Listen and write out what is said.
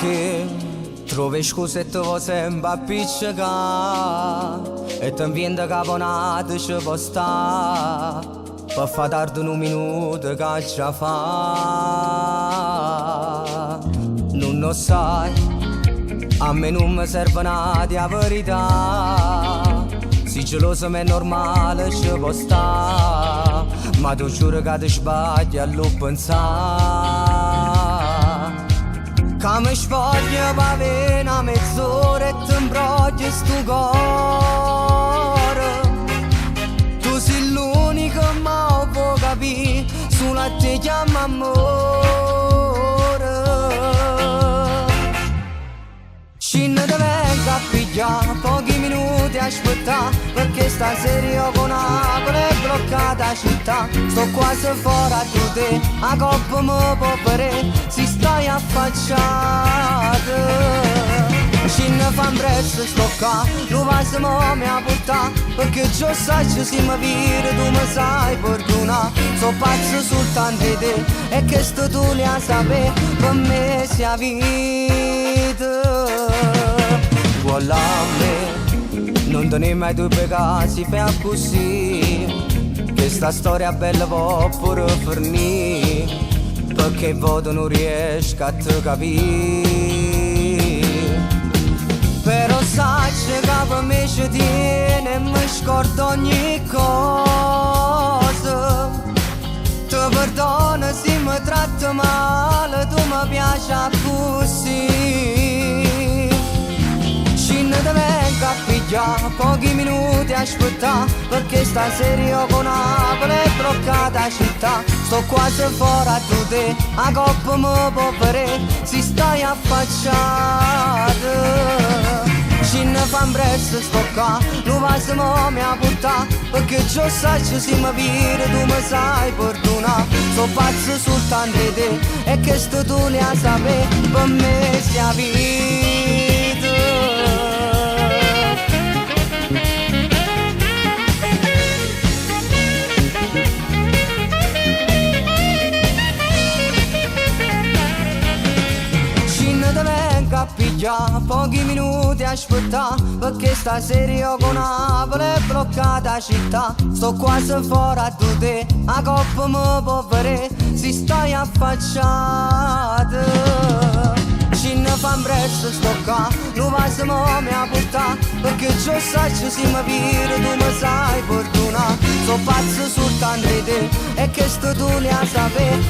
Che trovi scuse e ti vuoi sempre appiccicare e ti viene caponata ci può stare per far tardi un minuto che già fa. Non lo sai, a me non mi serve nada di verità. Se geloso ma è normale ci può stare, ma tu giuro che ti sbagli a lo pensare. Che mi spoglia per avere una mezz'ora e ti imbrogli sto cuore. Tu sei l'unico che mi può capire, solo a te chiama amore. Scina te venga a pigliare, pochi minuti a aspettare, perché stasera io con Napoli è bloccata la città. Sto quasi fuori a te, a coppa mi può pare, si stai affacciata. Scina fa un prezzo sto qua, lo passo mi ha portato, perché già sai se mi vire, tu mi sai perdona. So pazzo soltanto di te, e che sto tu li a sapere, per me sia vita. Voilà me, non te ne mai dubbi che si fa così, che sta storia bella può pure finire, perché voto non riesco a te capire. Però sai che per me ci tiene e mi scordo ogni cosa. Ti perdono se mi tratto male, tu mi piaci così. Scina te venga a pigliare, pochi minuti a aspettare, perché stasera io con Napoli è bloccata la città. Sto quasi fuori a te, a coppa mi può pare, si stai affacciata. Scina fa un prezzo sto qua, lo passo mi ha portato, perché già sai se mi vire, tu mi sai perdona. So pazzo soltanto di te, e che sto tu li a sapere, per me sia vita. Pochi minuti a aspettare, perché stasera io con Napoli è bloccata la città. Sto quasi fuori a te, a coppa mi può pare, si stai affacciata. Scina fa un prezzo sto qua, lo passo mi ha portato, perché già sai se mi vire, tu mi sai perdona. So pazzo soltanto di te, e che sto tu li a sapere,